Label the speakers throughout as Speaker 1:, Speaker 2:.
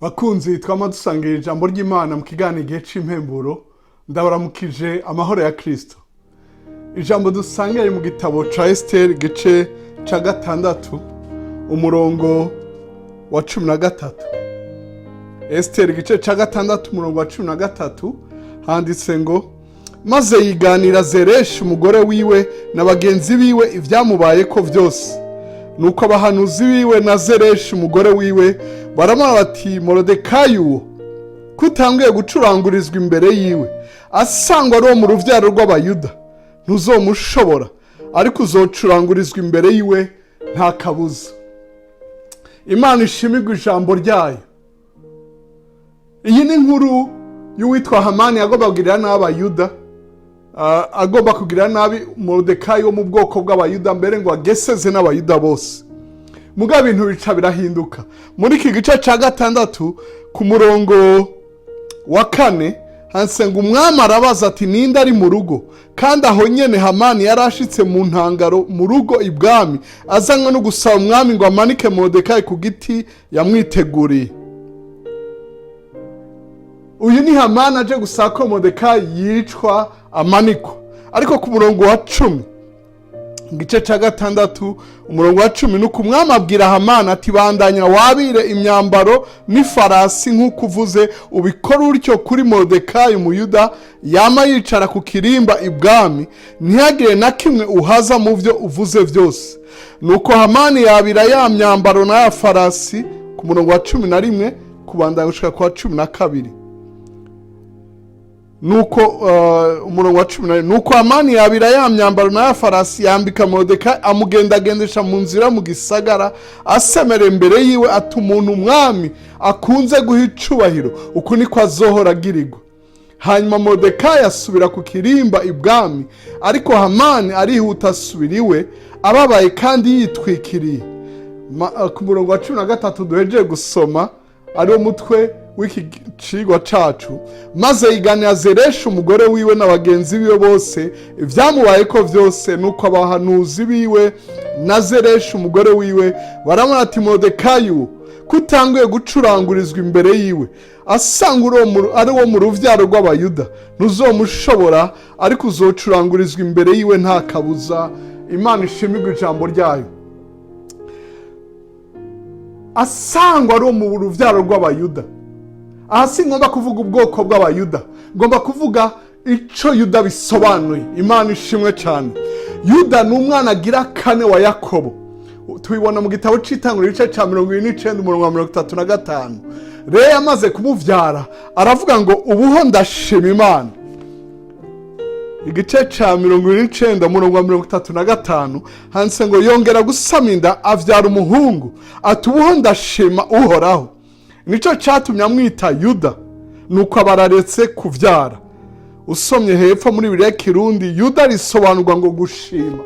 Speaker 1: Bakunzi twama dusangira ijambo ry'Imana mu kiganiro igihe c'impemburo, ndabaramukije amahoro ya Kristo. Ijambo dusangira mu gitabo ca Esiteri gice ca 6 umurongo wa 13. Esiteri gice ca 6 umurongo wa 13 handitse ngo: maze yiganira Zereshi umugore wiwe na bagenzi biwe ivyamubayeko vyose. Nuko abahanuzi biwe na Zereshi umugore wiwe baramara bati, Morodekayi uwo kutanguye gucurangurizwa imbere yiwe, Asangwa ari mu ruvyaro rw'abayuda, ntuzomushobora, ariko uzocurangurizwa imbere yiwe nta kabuza. Imana ishimirwe ijambo ryayo. Iyi ni inkuru y'uwitwa Hamani yagomba kugirira nabi Abayuda, agomba kugirira nabi Morodekayi wo mu bwoko bw'Abayuda, mbere ngo ageseze n'Abayuda bose. Muga ibintu bica birahinduka. Muri iki gice ca 6 ku murongo wa 4 handitse ngo umwami arabaza ati, ninde ari mu rugo? Kandi aho nyene Hamani yarashitse mu ntangaro mu rugo ibwami, azanywe no gusaba umwami ngo amanike Morodekayi ku giti yamwiteguriye. Uyu ni Hamani aje gusaba ko Morodekayi yicwa amanikwa. Ariko ku murongo wa 10 gice ca 6 umurongo wa 10 nuko umwami abwira Hamani ati, bandanya wabire imyambaro n'ifarasi nk'uko uvuze, ubikora utyo kuri Morodekayi umuyuda yama yicara ku kirimba ibwami, ntihagire na kimwe uhaza mu vyo uvuze vyose. Nuko Hamani yabira ya myambaro na ya farasi ku murongo wa 11 kubandanya gushika kwa 12. Nuko umurongo wa 10 nuko Hamani yabira ya myambaro na ya farasi yambika Morodekayi, amugendagendesha mu nzira mu gisagara, asemera imbere yiwe ati, umuntu umwami akunze guha icubahiro uku niko azohora agirirwa. Hanyuma Morodekayi asubira ku kirimba ibwami, ariko Hamani arihuta asubira iwe ababaye kandi yitwikiriye. Ku murongo wa 13 duhejeje gusoma ari umutwe w'iki cigwa cacu. Maze yiganira Zereshi umugore wiwe na bagenzi biwe bose ivyamubayeko vyose. Nuko abahanuzi biwe na Zereshi umugore wiwe baramara ati, Morodekayi kutanguye gucurangurizwa imbere yiwe, Asangwa ari wo mu ruvyaro rw'Abayuda, ntuzomushobora, ariko uzocurangurizwa imbere yiwe nta kabuza. Imana ishimirwe ijambo ryayo. Asangwa ari wo mu ruvyaro rw'Abayuda. Aha si ngomba kuvuga ubwoko bw'Abayuda, ngomba kuvuga ico Yuda bisobanuye. Imana ishimwe cyane. Yuda ni umwana agira 4 wa Yakobo. Tubibona mu gitabo c'Itanguriro igice ca 29 umurongo wa 35. Rero yamaze kumuvyara aravuga ngo, ubuho ndashima Imana. Igice ca 29 umurongo wa 35 handitse ngo, yongera gusama inda avyara umuhungu, ati ubuho ndashima Uhoraho. Nico catumye amwita Yuda, nuko abararetse kuvyara. Usomye hepfo muri Bibiliya Kirundi, Yuda risobanurwa ngo gushima.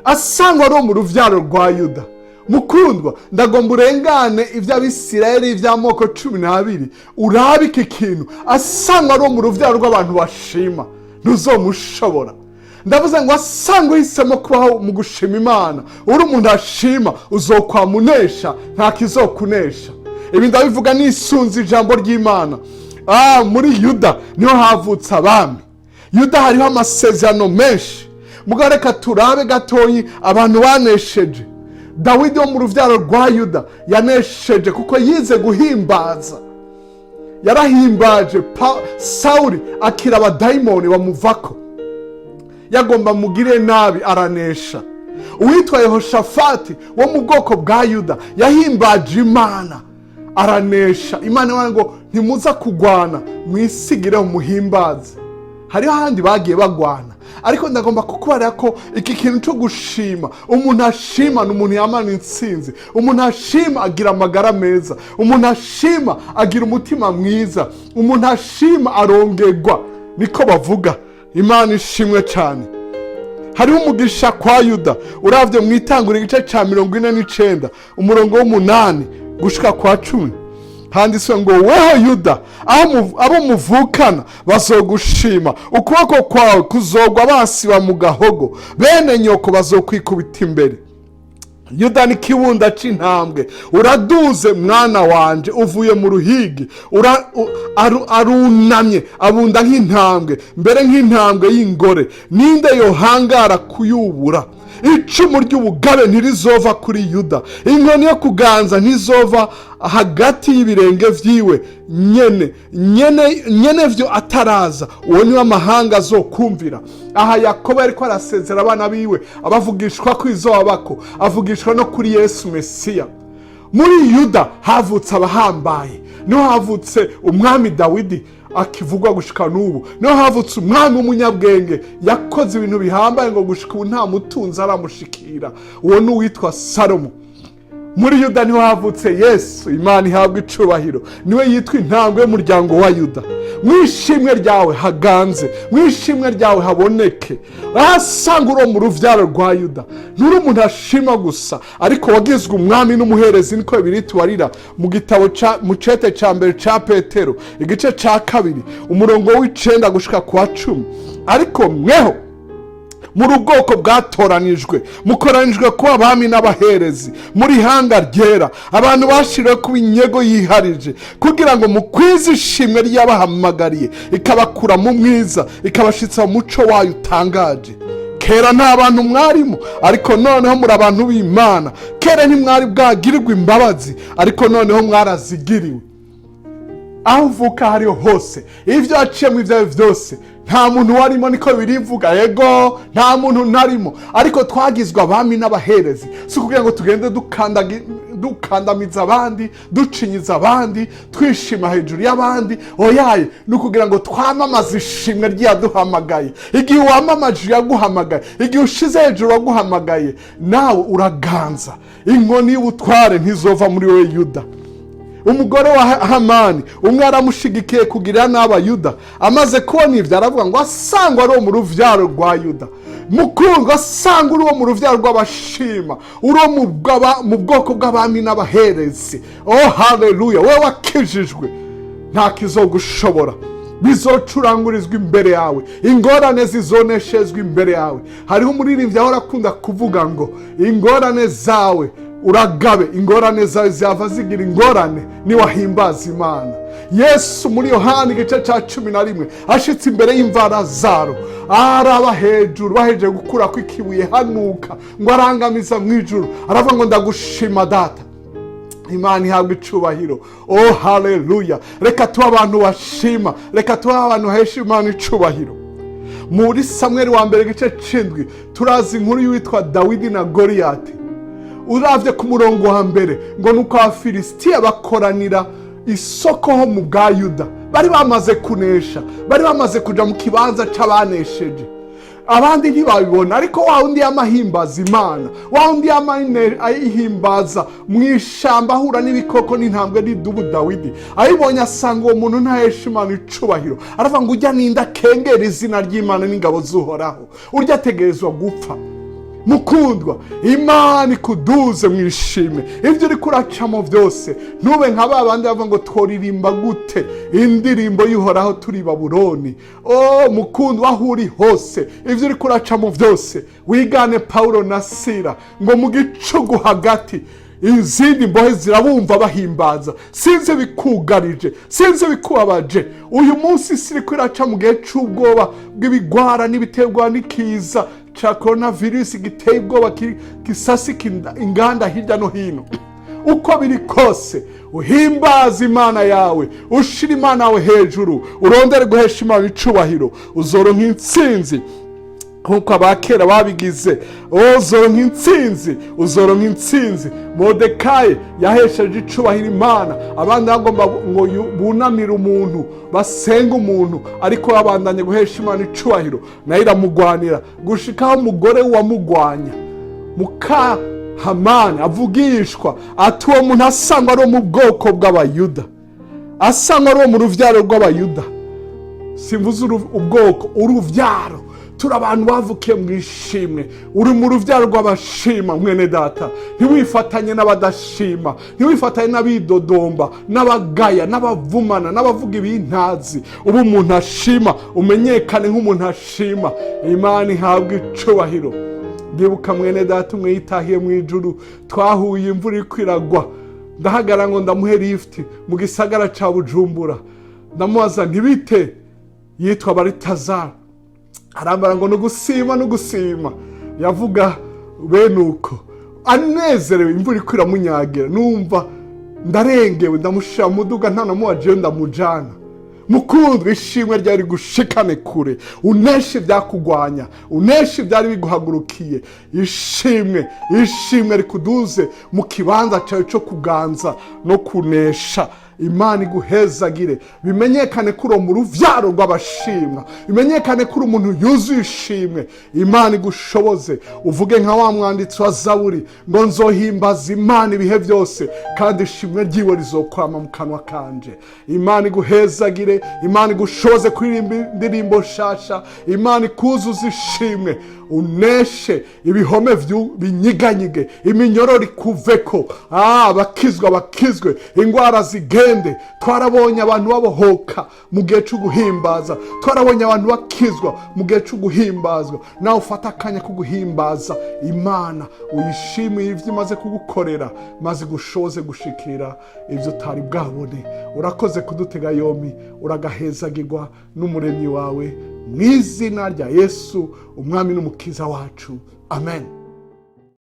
Speaker 1: Asangwa ari mu ruvyaro rwa Yuda. Mukundwa, ndagomba urengane ivy'Abisirayeli vy'amoko 12 urabe iki kintu. Asangwa ari mu ruvyaro rw'abantu bashima, ntuzomushobora. Ndavuze ngo Asangwa uhisemo kubaho mu gushima Imana. Uri umuntu ashima, uzokwama unesha, nta kizokunesha. Ibi ndabivuga nisunze ijambo ry'Imana. Muri Yuda niho havutse abami. Yuda hariho amasezerano menshi. Muga reka turabe gatoyi abantu banesheje. Dawidi wo mu ruvyaro rwa Yuda yanesheje kuko yize guhimbaza. Yarahimbaje. Sawuli akira abadayimoni bamuvako, yagomba mugire nabi aranesha. Uwitwa Yehoshafati wo mu bwoko bwa Yuda yahimbaje Imana aranesha. Imana ivuga ngo ntimuza kugwana, mwisigireho muhimbaze. Hariho ahandi bagiye bagwana, ariko ndagomba kukubarira ko iki kintu cyo gushima, umuntu ashima ni umuntu yamana intsinzi. Umuntu ashima agira amagara meza. Umuntu ashima agira umutima mwiza. Umuntu ashima arongerwa, niko bavuga. Imana ishimwe cyane. Hariho umugisha kwa Yuda. Uravye mu Itanguriro igice ca 49 umurongo w'8 gushika kwa 10 handitswe ngo, weho Yuda, abo muvukana bazogushima, ukuboko kwawe kuzogwa basiba mu gahogo, bene nyoko bazokwikubita imbere. Yuda ni kibunda c'intambwe, uraduze mwana wanje uvuye mu ruhigi, arunamye abunda nk'intambwe, mbere nk'intambwe y'ingore, ninde yohangara kuyubura? Icumu ry'ubugabe ntirizova kuri Yuda, inkoni yo kuganza ntizova hagati y'ibirenge vyiwe, nyene vyo ataraza, uwo niwe amahanga azokumvira. Aha Yakobo ariko arasezera abana biwe, abavugishwa ko izobako, avugishwa no kuri Yesu Mesiya. Muri Yuda havutse abahambaye, niho havutse umwami Dawidi akivugwa gushika n'ubu, niho havutse umwami w'umunyabwenge yakoze ibintu bihambaye ngo gushika ubu nta mutunzi aramushikira, uwo ni uwitwa Salomo. Muri Yuda niho havutse Yesu, Imana ihabwa icubahiro, niwe yitwa intambwe y'umuryango wa Yuda. Mwishimwe ryawe haganze, mwishimwe ryawe haboneke. Asangwa uro mu ruvyaro rwa Yuda, nturi umuntu ashima gusa, ariko wagizwe umwami n'umuherezi, niko Bibiliya itwarira mu gitabo mu cete ca mbere ca Petero igice ca 2 umurongo w'9 gushika kwa 10. Ariko mweho muri ubwoko bwatoranijwe, mukoranijwe kuba abami n'abaherezi, muri hanga ryera, abantu bashiriwe kuba inyego yiharije, kugira ngo mukwize ishimwe ry'abahamagariye, ikabakura mu mwiza, ikabashitsa mu muco wayo utangaje. Kera nta bantu mwarimo, ariko noneho muri abantu b'Imana. Kera ntimwari bwagirirwa imbabazi, ariko noneho mwarazigiriwe. Aho uvuka hariho hose, ivyo waciyemo ivyawe vyose, nta muntu warimo, niko birivuga. Yego nta muntu narimo, ariko twagizwe abami n'abaherezi, si kugira ngo tugende dukandamiza abandi, ducinyiza abandi, twishima hejuru y'abandi. Oyaye, ni ukugira ngo twamamaze ishimwe ryaduhamagaye. Igihe wamamaje yaguhamagaye, igihe ushize hejuru waguhamagaye, nawe uraganza. Inkoni y'ubutware ntizova muri wewe Yuda. Umugore wa Hamani umwe aramushigikiye kugira n'abayuda, amaze kubona ivyo aravuga ngo Asangwa ari mu ruvyaro rwa Yuda. Mukundwa, Asangwa uri mu ruvyaro rw'abashima, uri mu bwoko bw'abami n'abaherezi. Oh haleluya, wewe wakijijwe, nta kizogushobora. Bizocurangurizwa imbere yawe, ingorane zizoneshezwa imbere yawe. Hariho umuririmbyi ahora akunda kuvuga ngo ingorane zawe uragabe, ingorane zawe zava zigira ingorane niwahimbaza Imana. Yesu muri Yohana igice ca 11 ashitse imbere y'imvarazaro, araba hejuru, baheje gukura ko ikibuye hanuka, ngo arangamiza mw'ijuru, aravuga ngo ndagushima Data. Imana ihabwa icubahiro. Oh haleluya, reka tuba abantu bashima, reka tuba abantu hesha Imana icubahiro. Muri Samweli wa mbere igice 7 turazi inkuru y'uwitwa Dawidi na Goliyati. Uravye ku murongo wa mbere ngo nuko Abafilisitiya bakoranira isoko ho mu bwa Yuda, bari bamaze kunesha, bari bamaze kuja mu kibanza c'abanesheje. Abandi ntibabibona, ariko wa undi yamahimbaza Imana, wa undi ayihimbaza mw'ishamba ahura n'ibikoko n'intambwe n'idubu. Dawidi ayibonye asanga uwo muntu ntahesha Imana icubahiro, aravuga ngo urya ninda kengera izina ry'Imana n'ingabo z'Uhoraho, urya ategerezwa gupfa. Mukundwa, Imana ikuduze mwishime ivyo uri kuracamo vyose, ntube nka babandi bavuga ngo tworirimba gute indirimbo y'Uhoraho turi Babuloni. Oh mukundwa, aho uri hose ivyo uri kuracamo vyose, wigane Paulo na Sila, ngo mu gicugu hagati izindi mbohe zirabumva bahimbaza. Sinze bikugarije, sinze bikubabaje. Uyu munsi siri kwiraca mu gihe c'ubwoba bw'ibigwara n'ibiterwa n'ikiza cha coronavirus giteye ubwoba, kisasika inganda hirya no hino. Uko biri kose uhimbaza Imana yawe, ushira Imana yawe hejuru, urondere guhesha Imana icubahiro, uzoronka intsinzi nkuko abakera babigize. Uzoronka intsinzi, uzoronka intsinzi. Modekayi yahesheje icubahiro Imana, abandi bagomba ngo bunamira umuntu, basenga umuntu, ariko babandanye guhesha Imana icubahiro, nayo iramugwanira gushikaho umugore wamugwanya muka Hamani avugishwa ati uwo muntu Asangwa ari mu bwoko bw'Abayuda, Asangwa ari mu ruvyaro rw'Abayuda. Simvuze ubwoko, uruvyaro. Turi abantu bavukiye mwishimwe, uri mu ruvyaro rw'abashima. Mwene data, ntiwifatanye n'abadashima, ntiwifatanye n'abidodomba, n'abagaya, n'abavumana, n'abavuga ibintazi. Ubu umuntu ashima, umenyekane nk'umuntu ashima. Imana ihabwa icubahiro. ndibuka mwene data umwe yitahiye mu ijuru, twahuye imvura iriko iragwa, ndahagara ngo ndamuhe lift mu gisagara ca Bujumbura, ndamubaza ntibite, yitwa Baritazara, arambara ngo nugusima, yavuga bene uko anezerewe, imvura iriko iramunyagira, numva ndarengewe, ndamushira mu muduga ntanamuwajeyo ndamujana. Mukundwa, ishimwe ryari gushikane kure, unesha ibyakugwanya, unesha ibyari biguhagurukiye, ishimwe rikuduze mu kibanza cyawe cyo kuganza no kunesha. Imana iguhezagire, bimenyekane kuri mu ruvyaro rw'abashima, bimenyekane kuri umuntu yuzuye ishimwe. Imana igushoboze uvuge nka wa mwanditsi wa Zaburi ngo nzohimbaza Imana ibihe byose, kandi ishimwe ryiwe rizokwama mu kanwa kanje. Imana iguhezagire, Imana igushoboze kuririmba indirimbo nshasha, Imana ikuzuza ishimwe, uneshe ibihome binyiganyige, iminyororo ikuveko, bakizwe, ingwara zigende. Twarabonye abantu babohoka mu gihe cyo guhimbaza, twarabonye abantu bakizwa mu gihe cyo guhimbazwa. Nawe ufata akanya ko guhimbaza Imana, uyishimiye ibyo imaze kugukorera, maze igushoze gushikira ibyo utari bwabone. Urakoze kudutega yombi, uragahezagirwa n'umuremyi wawe, mu izina rya Yesu umwami n'umukiza wacu, amen.